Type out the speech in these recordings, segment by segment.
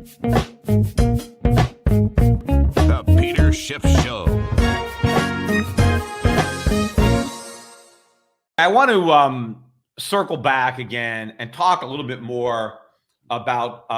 The Peter Schiff Show. I want to circle back again and talk a little bit more about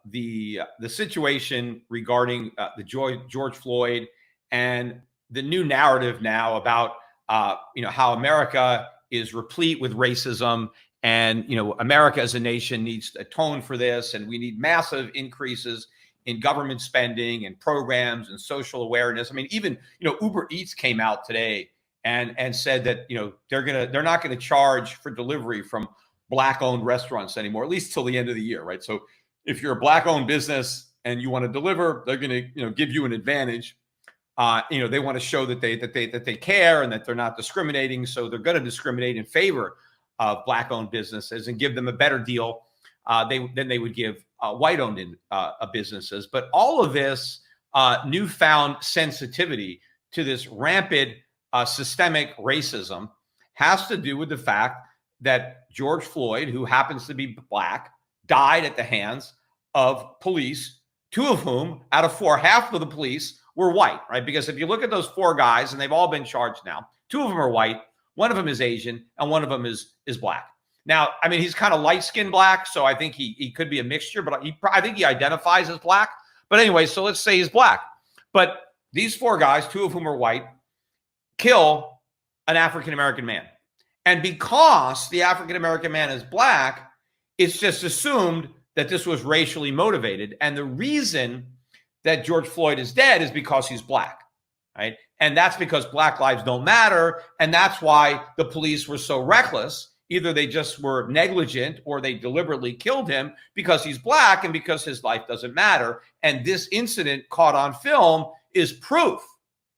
the situation regarding the George Floyd and the new narrative now about how America is replete with racism, and America as a nation needs to atone for this, and we need massive increases in government spending and programs and social awareness. I mean, even Uber Eats came out today and said that they're not going to charge for delivery from Black-owned restaurants anymore, at least till the end of the year, right? So if you're a Black-owned business and you want to deliver, they're going to give you an advantage. They want to show that they care and that they're not discriminating, so they're going to discriminate in favor of Black-owned businesses and give them a better deal than they would give white-owned businesses. But all of this newfound sensitivity to this rampant systemic racism has to do with the fact that George Floyd, who happens to be Black, died at the hands of police, two of whom, out of four, half of the police were white, right? Because if you look at those four guys, and they've all been charged now, two of them are white, one of them is Asian, and one of them is Black. Now, I mean, he's kind of light-skinned Black, so I think he could be a mixture, but I think he identifies as Black. But anyway, so let's say he's Black. But these four guys, two of whom are white, kill an African-American man. And because the African-American man is Black, it's just assumed that this was racially motivated. And the reason that George Floyd is dead is because he's Black, right? And that's because Black lives don't matter. And that's why the police were so reckless. Either they just were negligent or they deliberately killed him because he's Black and because his life doesn't matter. And this incident caught on film is proof,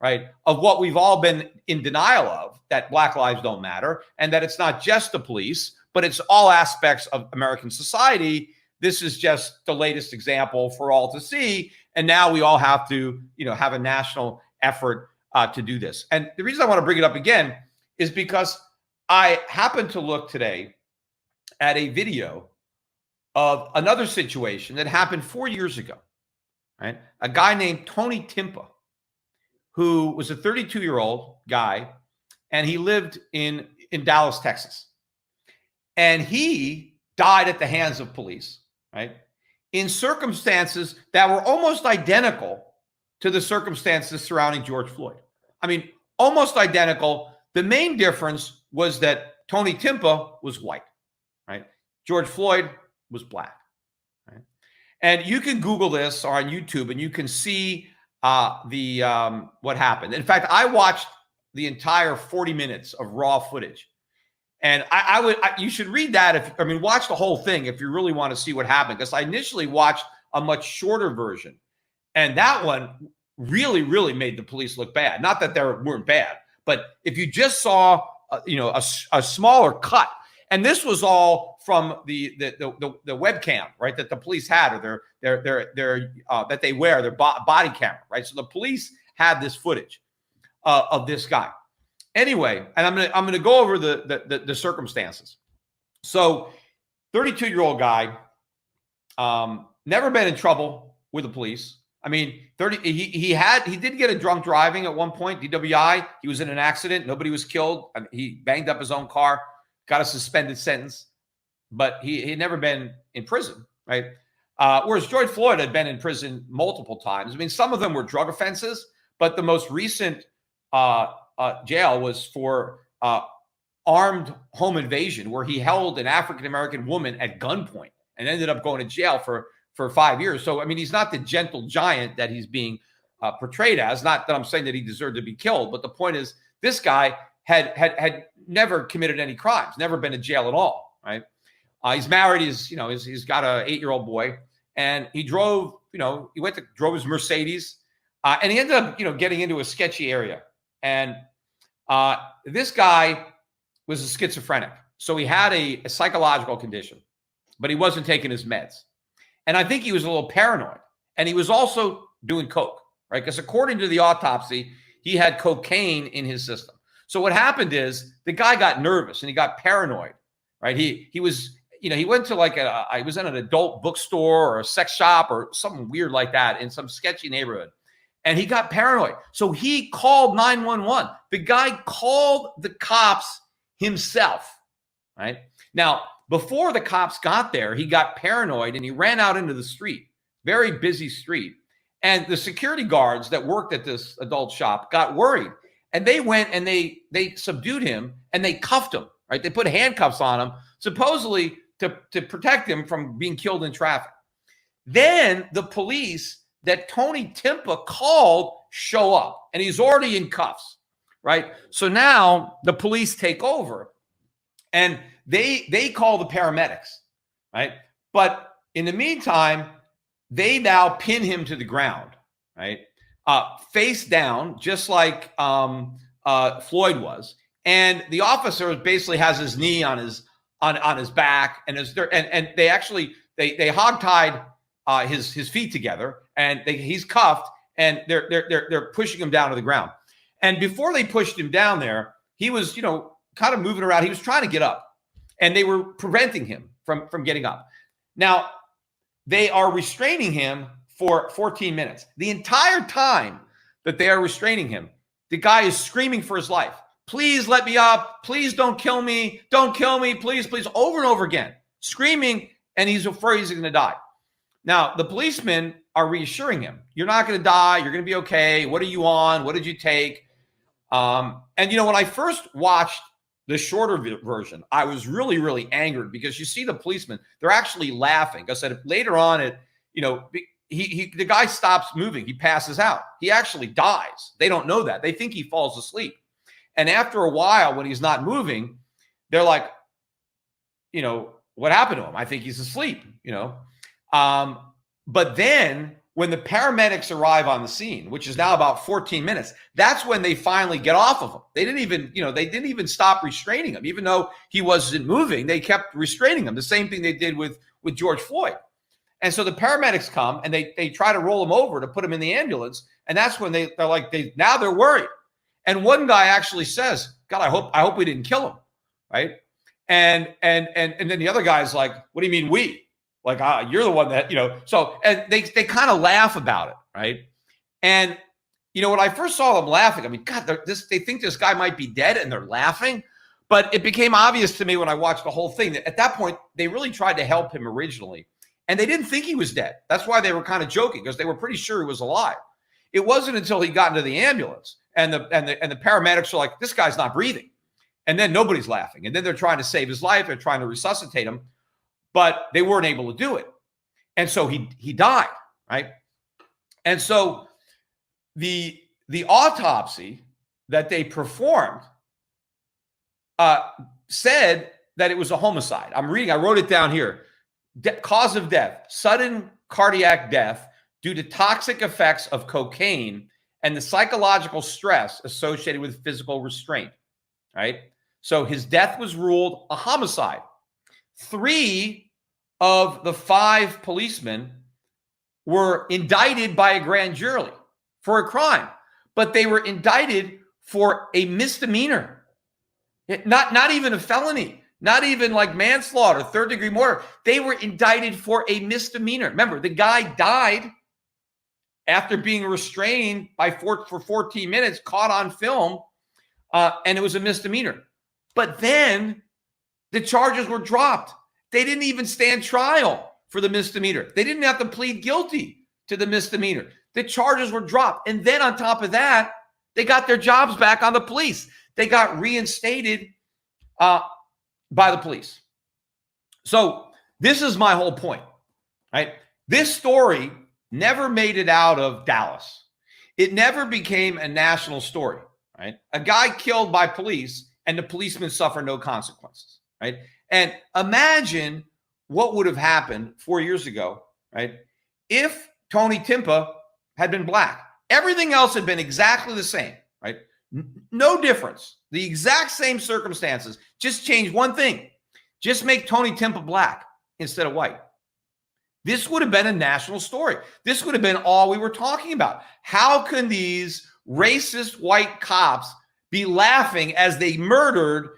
right, of what we've all been in denial of, that Black lives don't matter and that it's not just the police, but it's all aspects of American society. This is just the latest example for all to see. And now we all have to, have a national effort to do this. And the reason I want to bring it up again is because I happened to look today at a video of another situation that happened 4 years ago, right? A guy named Tony Timpa, who was a 32-year-old guy, and he lived in Dallas, Texas. And he died at the hands of police, right, in circumstances that were almost identical to the circumstances surrounding George Floyd. I mean, almost identical. The main difference was that Tony Timpa was white, right? George Floyd was Black, right? And you can Google this or on YouTube, and you can see what happened. In fact, I watched the entire 40 minutes of raw footage, and you should read that. Watch the whole thing if you really want to see what happened. Because I initially watched a much shorter version, and that one really, really made the police look bad. Not that they weren't bad, but if you just saw, a smaller cut, and this was all from the webcam, right, that the police had, or their that they wear, their body camera, right? So the police had this footage of this guy. Anyway, and I'm gonna go over the circumstances. So, 32-year-old guy, never been in trouble with the police. I mean, he did get a drunk driving at one point, DWI. He was in an accident. Nobody was killed. He banged up his own car, got a suspended sentence, but he had never been in prison, right? Whereas George Floyd had been in prison multiple times. I mean, some of them were drug offenses, but the most recent jail was for armed home invasion, where he held an African-American woman at gunpoint and ended up going to jail for 5 years. So, I mean, he's not the gentle giant that he's being portrayed as. Not that I'm saying that he deserved to be killed, but the point is this guy had never committed any crimes, never been to jail at all, right? He's married. He's got a 8-year-old boy, and he drove, drove his Mercedes, and he ended up, getting into a sketchy area. And this guy was a schizophrenic. So he had a psychological condition, but he wasn't taking his meds. And I think he was a little paranoid. And he was also doing coke, right? Because according to the autopsy, he had cocaine in his system. So what happened is the guy got nervous and he got paranoid, right? He was, he went to like I was in an adult bookstore or a sex shop or something weird like that in some sketchy neighborhood. And he got paranoid. So he called 911. The guy called the cops himself, right? Now, before the cops got there, he got paranoid and he ran out into the street, very busy street. And the security guards that worked at this adult shop got worried. And they went and they subdued him and they cuffed him, right? They put handcuffs on him, supposedly to protect him from being killed in traffic. Then the police that Tony Timpa called show up, and he's already in cuffs, right? So now the police take over, and they call the paramedics, right? But in the meantime, they now pin him to the ground, right? Face down, just like Floyd was, and the officer basically has his knee on his back, and they actually they hogtied his feet together, and he's cuffed, and they're pushing him down to the ground. And before they pushed him down there, he was kind of moving around. He was trying to get up, and they were preventing him from getting up. Now they are restraining him for 14 minutes. The entire time that they are restraining him, the guy is screaming for his life. Please let me up. Please don't kill me. Don't kill me. Please, please, over and over again, screaming, and he's afraid he's going to die. Now, the policemen are reassuring him. You're not going to die. You're going to be okay. What are you on? What did you take? And, when I first watched the shorter version, I was really, really angered because you see the policemen, they're actually laughing. I said later on, the guy stops moving. He passes out. He actually dies. They don't know that. They think he falls asleep. And after a while, when he's not moving, they're like, what happened to him? I think he's asleep, But then when the paramedics arrive on the scene, which is now about 14 minutes, that's when they finally get off of him. They didn't even stop restraining him. Even though he wasn't moving, they kept restraining him. The same thing they did with George Floyd. And so the paramedics come and they try to roll him over to put him in the ambulance. And that's when they're worried. And one guy actually says, God, I hope we didn't kill him. Right. And then the other guy's like, what do you mean we? Like, you're the one that, so, and they kind of laugh about it. Right. And, when I first saw them laughing, I mean, God, they think this guy might be dead and they're laughing. But it became obvious to me when I watched the whole thing that at that point, they really tried to help him originally. And they didn't think he was dead. That's why they were kind of joking, because they were pretty sure he was alive. It wasn't until he got into the ambulance and the paramedics are like, this guy's not breathing. And then nobody's laughing. And then they're trying to save his life. They're trying to resuscitate him, but they weren't able to do it. And so he died, right? And so the autopsy that they performed said that it was a homicide. I wrote it down here. Cause of death, sudden cardiac death due to toxic effects of cocaine and the psychological stress associated with physical restraint, right? So his death was ruled a homicide. 3 of the 5 policemen were indicted by a grand jury for a crime, but they were indicted for a misdemeanor, not even a felony. Not even like manslaughter, 3rd-degree murder. They were indicted for a misdemeanor. Remember, the guy died after being restrained for 14 minutes, caught on film, and it was a misdemeanor. But then the charges were dropped. They didn't even stand trial for the misdemeanor. They didn't have to plead guilty to the misdemeanor. The charges were dropped. And then on top of that, they got their jobs back on the police. They got reinstated by the police. So this is my whole point, right? This story never made it out of Dallas. It never became a national story, right? A guy killed by police and the policemen suffer no consequences, right? And imagine what would have happened 4 years ago, right? If Tony Timpa had been black. Everything else had been exactly the same, right? No difference. The exact same circumstances. Just change one thing. Just make Tony Timpa black instead of white. This would have been a national story. This would have been all we were talking about. How can these racist white cops be laughing as they murdered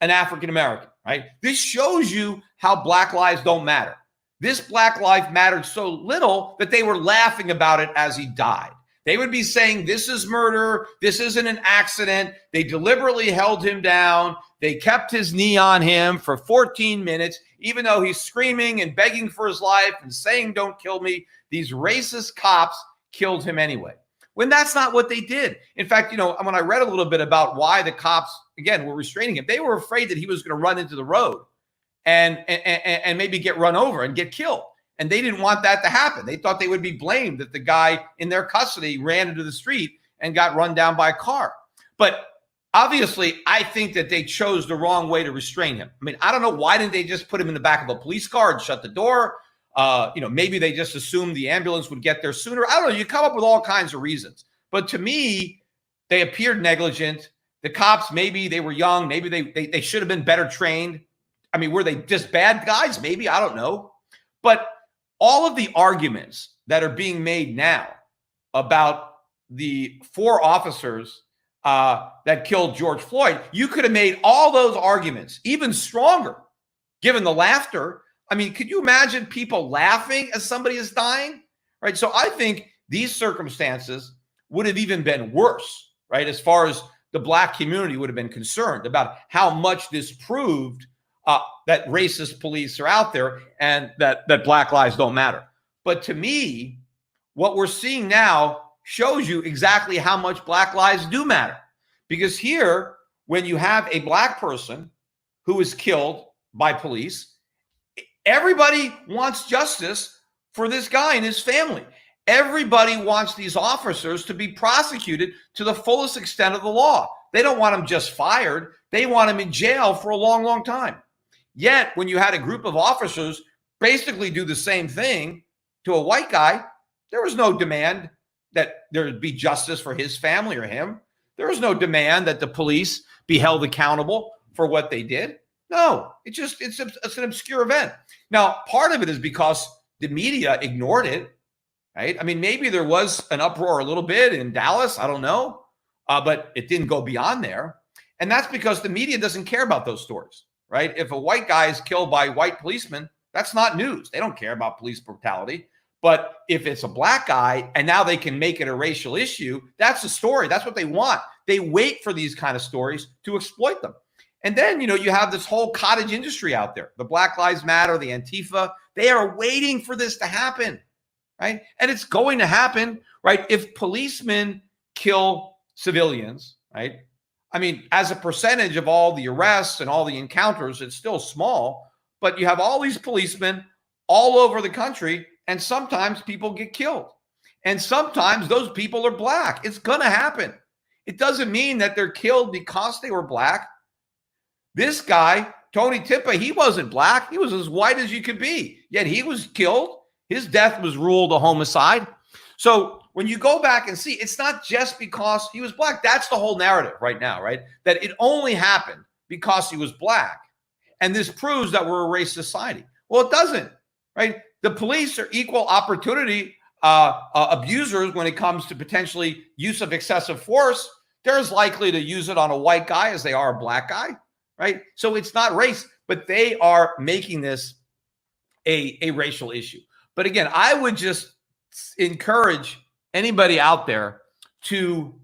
an African American? right? This shows you how Black lives don't matter. This Black life mattered so little that they were laughing about it as he died. They would be saying, this is murder. This isn't an accident. They deliberately held him down. They kept his knee on him for 14 minutes, even though he's screaming and begging for his life and saying, don't kill me. These racist cops killed him anyway. When that's not what they did. In fact, when I read a little bit about why the cops, again, were restraining him, they were afraid that he was going to run into the road and maybe get run over and get killed. And they didn't want that to happen. They thought they would be blamed that the guy in their custody ran into the street and got run down by a car. But obviously, I think that they chose the wrong way to restrain him. I mean, I don't know, why didn't they just put him in the back of a police car and shut the door? Maybe they just assumed the ambulance would get there sooner. I don't know. You come up with all kinds of reasons. But to me, they appeared negligent. The cops, maybe they were young. Maybe they should have been better trained. I mean, were they just bad guys? Maybe. I don't know. But all of the arguments that are being made now about the 4 officers that killed George Floyd, you could have made all those arguments even stronger, given the laughter. I mean, could you imagine people laughing as somebody is dying? Right. So I think these circumstances would have even been worse, right? As far as the Black community would have been concerned about how much this proved that racist police are out there and that Black lives don't matter. But to me, what we're seeing now shows you exactly how much Black lives do matter. Because here, when you have a Black person who is killed by police, everybody wants justice for this guy and his family. Everybody wants these officers to be prosecuted to the fullest extent of the law. They don't want them just fired. They want them in jail for a long, long time. Yet, when you had a group of officers basically do the same thing to a white guy, there was no demand that there would be justice for his family or him. There was no demand that the police be held accountable for what they did. No, it's an obscure event. Now, part of it is because the media ignored it, right? I mean, maybe there was an uproar a little bit in Dallas. I don't know, but it didn't go beyond there. And that's because the media doesn't care about those stories, right? If a white guy is killed by white policemen, that's not news. They don't care about police brutality. But if it's a Black guy and now they can make it a racial issue, that's the story. That's what they want. They wait for these kind of stories to exploit them. And then, you have this whole cottage industry out there, the Black Lives Matter, the Antifa. They are waiting for this to happen, right? And it's going to happen, right? If policemen kill civilians, right? I mean, as a percentage of all the arrests and all the encounters, it's still small, but you have all these policemen all over the country, and sometimes people get killed. And sometimes those people are Black. It's going to happen. It doesn't mean that they're killed because they were Black. This guy, Tony Timpa, he wasn't Black. He was as white as you could be, yet he was killed. His death was ruled a homicide. So when you go back and see, it's not just because he was Black. That's the whole narrative right now, right? That it only happened because he was Black. And this proves that we're a racist society. Well, it doesn't, right? The police are equal opportunity abusers when it comes to potentially use of excessive force. They're as likely to use it on a white guy as they are a Black guy, right? So it's not race, but they are making this a racial issue. But again, I would just encourage anybody out there to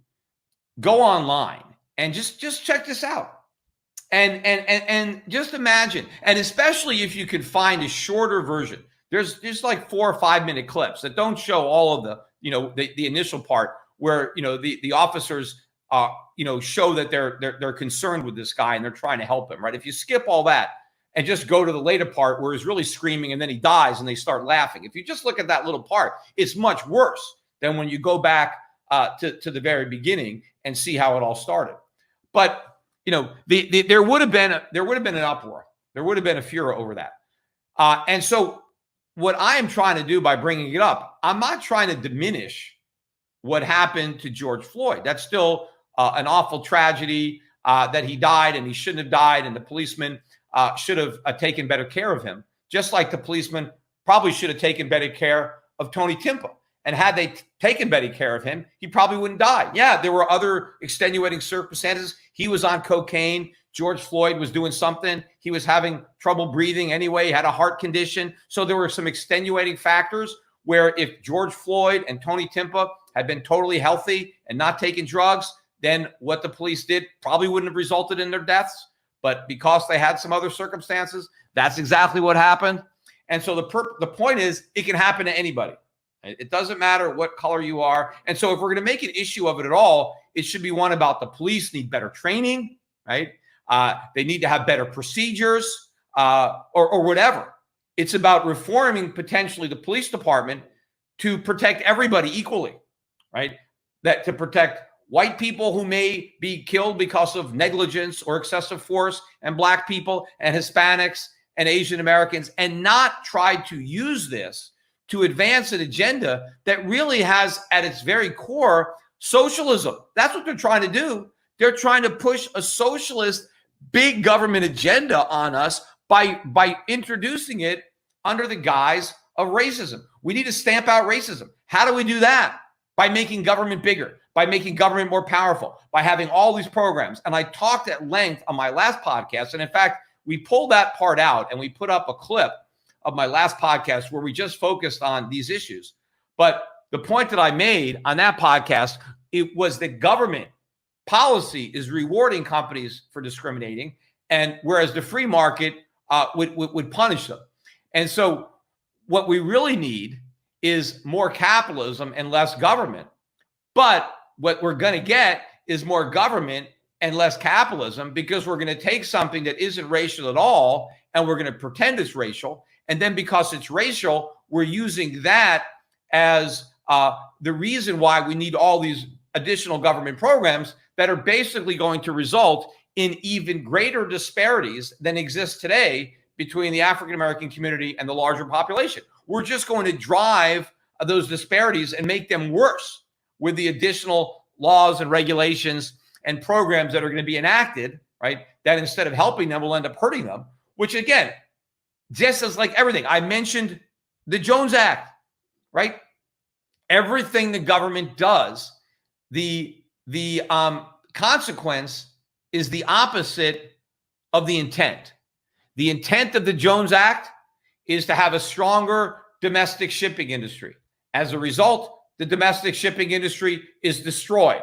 go online and just check this out. And just imagine, and especially if you could find a shorter version. There's just like 4 or 5 minute clips that don't show all of the initial part where the officers show that they're concerned with this guy and they're trying to help him, right? If you skip all that and just go to the later part where he's really screaming and then he dies and they start laughing, if you just look at that little part, it's much worse than when you go back to the very beginning and see how it all started. But there would have been an uproar. There would have been a furor over that. And so what I am trying to do by bringing it up, I'm not trying to diminish what happened to George Floyd. That's still an awful tragedy that he died and he shouldn't have died. And the policeman should have taken better care of him, just like the policeman probably should have taken better care of Tony Timpa. And had they taken better care of him, he probably wouldn't die. Yeah, there were other extenuating circumstances. He was on cocaine. George Floyd was doing something. He was having trouble breathing anyway. He had a heart condition. So there were some extenuating factors where if George Floyd and Tony Timpa had been totally healthy and not taking drugs, then what the police did probably wouldn't have resulted in their deaths. But because they had some other circumstances, that's exactly what happened. And so the point is, it can happen to anybody. It doesn't matter what color you are. And so if we're going to make an issue of it at all, it should be one about the police need better training, right? They need to have better procedures or whatever. It's about reforming potentially the police department to protect everybody equally, right? That to protect white people who may be killed because of negligence or excessive force, and black people and Hispanics and Asian Americans, and not try to use this to advance an agenda that really has at its very core socialism. That's what they're trying to do. They're trying to push a socialist big government agenda on us by introducing it under the guise of racism. We need to stamp out racism. How do we do that? By making government bigger, by making government more powerful, by having all these programs. And I talked at length on my last podcast. And in fact, we pulled that part out and we put up a clip of my last podcast where we just focused on these issues. But the point that I made on that podcast, it was that government policy is rewarding companies for discriminating, and whereas the free market would punish them. And so what we really need is more capitalism and less government. But what we're going to get is more government and less capitalism, because we're going to take something that isn't racial at all and we're going to pretend it's racial. And then because it's racial, we're using that as the reason why we need all these additional government programs that are basically going to result in even greater disparities than exist today between the African-American community and the larger population. We're just going to drive those disparities and make them worse with the additional laws and regulations and programs that are going to be enacted, right? That instead of helping them will end up hurting them, which again, just as like everything, I mentioned the Jones Act, right? Everything the government does, the consequence is the opposite of the intent. The intent of the Jones Act is to have a stronger domestic shipping industry. As a result, the domestic shipping industry is destroyed.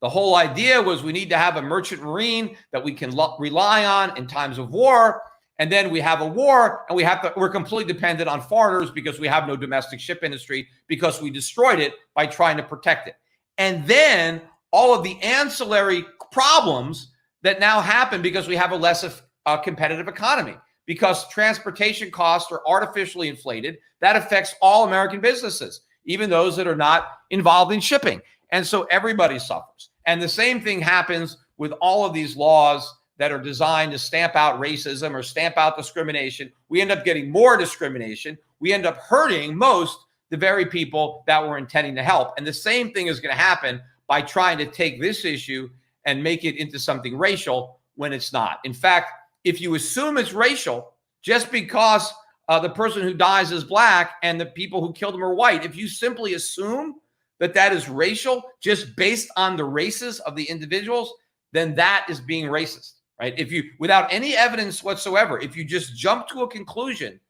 The whole idea was we need to have a merchant marine that we can rely on in times of war. And then we have a war and we're completely dependent on foreigners because we have no domestic ship industry because we destroyed it by trying to protect it. And then all of the ancillary problems that now happen because we have a less competitive economy, because transportation costs are artificially inflated. That affects all American businesses, even those that are not involved in shipping. And so everybody suffers. And the same thing happens with all of these laws that are designed to stamp out racism or stamp out discrimination. We end up getting more discrimination. We end up hurting the very people that we're intending to help. And the same thing is going to happen by trying to take this issue and make it into something racial when it's not. In fact, if you assume it's racial, just because the person who dies is black and the people who killed him are white, if you simply assume that that is racial just based on the races of the individuals, then that is being racist, right? If you, without any evidence whatsoever, if you just jump to a conclusion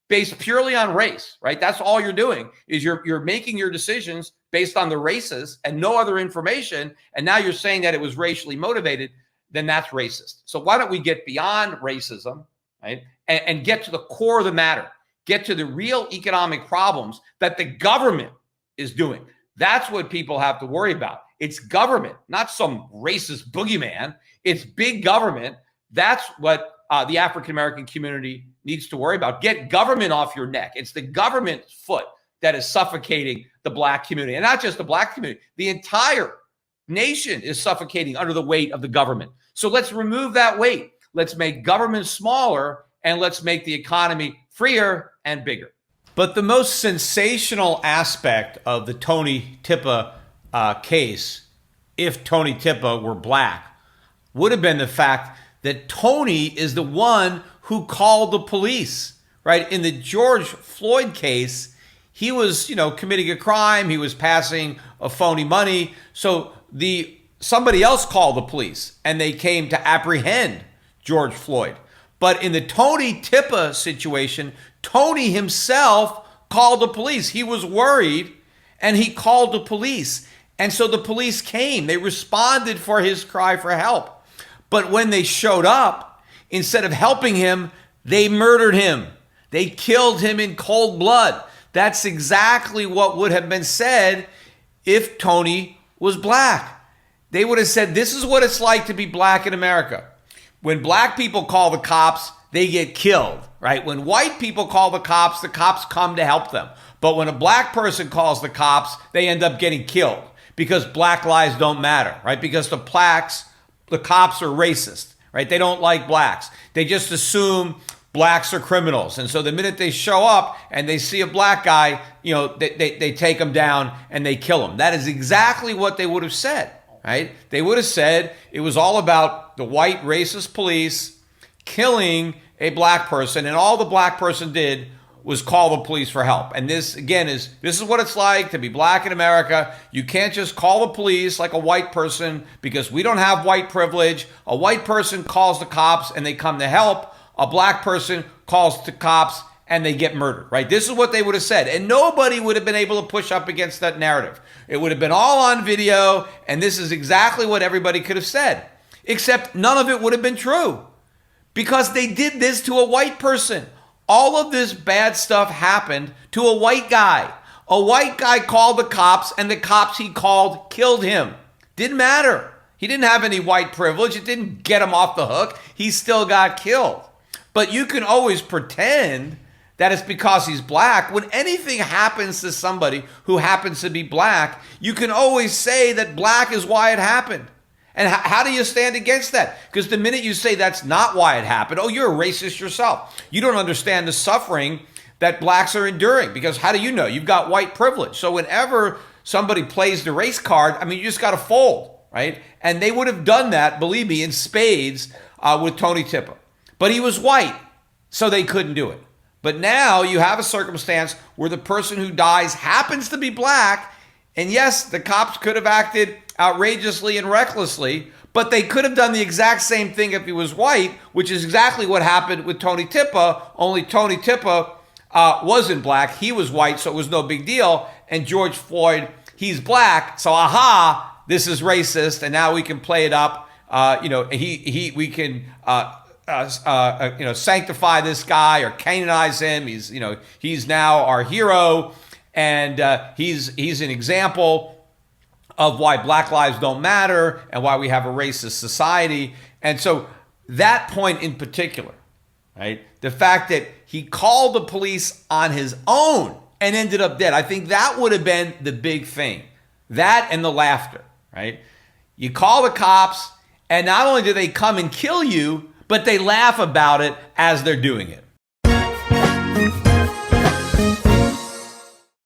based purely on race, right? That's all you're doing is you're making your decisions based on the races and no other information. And now you're saying that it was racially motivated, then that's racist. So why don't we get beyond racism, right? And get to the core of the matter, get to the real economic problems that the government is doing. That's what people have to worry about. It's government, not some racist boogeyman. It's big government. That's what the African-American community needs to worry about. Get government off your neck. It's the government's foot that is suffocating the black community. And not just the black community. The entire nation is suffocating under the weight of the government. So let's remove that weight. Let's make government smaller and let's make the economy freer and bigger. But the most sensational aspect of the Tony Timpa case, if Tony Timpa were black, would have been the fact that Tony is the one who called the police, right? In the George Floyd case, he was, committing a crime. He was passing a phony money. So somebody else called the police and they came to apprehend George Floyd. But in the Tony Timpa situation, Tony himself called the police. He was worried and he called the police. And so the police came. They responded for his cry for help. But when they showed up, instead of helping him, they murdered him. They killed him in cold blood. That's exactly what would have been said if Tony was black. They would have said, this is what it's like to be black in America. When black people call the cops, they get killed, right? When white people call the cops come to help them. But when a black person calls the cops, they end up getting killed because black lives don't matter, right? Because the cops are racist, right? They don't like blacks. They just assume blacks are criminals. And so the minute they show up and they see a black guy, they take him down and they kill him. That is exactly what they would have said, right? They would have said it was all about the white racist police killing a black person, and all the black person did was call the police for help. And this, again, this is what it's like to be black in America. You can't just call the police like a white person because we don't have white privilege. A white person calls the cops and they come to help. A black person calls the cops and they get murdered, right? This is what they would have said. And nobody would have been able to push up against that narrative. It would have been all on video, and this is exactly what everybody could have said. Except none of it would have been true because they did this to a white person. All of this bad stuff happened to a white guy. A white guy called the cops, and the cops he called killed him. Didn't matter. He didn't have any white privilege. It didn't get him off the hook. He still got killed. But you can always pretend that it's because he's black. When anything happens to somebody who happens to be black, you can always say that black is why it happened. And how do you stand against that? Because the minute you say that's not why it happened, oh, you're a racist yourself. You don't understand the suffering that blacks are enduring. Because how do you know? You've got white privilege. So whenever somebody plays the race card, you just got to fold, right? And they would have done that, believe me, in spades with Tony Timpa. But he was white, so they couldn't do it. But now you have a circumstance where the person who dies happens to be black. And yes, the cops could have acted outrageously and recklessly, but they could have done the exact same thing if he was white, which is exactly what happened with Tony Timpa, only Tony Timpa wasn't black. He was white, so it was no big deal. And George Floyd, he's black, so this is racist, and now we can play it up. We can sanctify this guy or canonize him. He's now our hero, and he's an example of why black lives don't matter and why we have a racist society. And so that point in particular, right, the fact that he called the police on his own and ended up dead, I think that would have been the big thing. That and the laughter, right? You call the cops, and not only do they come and kill you, but they laugh about it as they're doing it.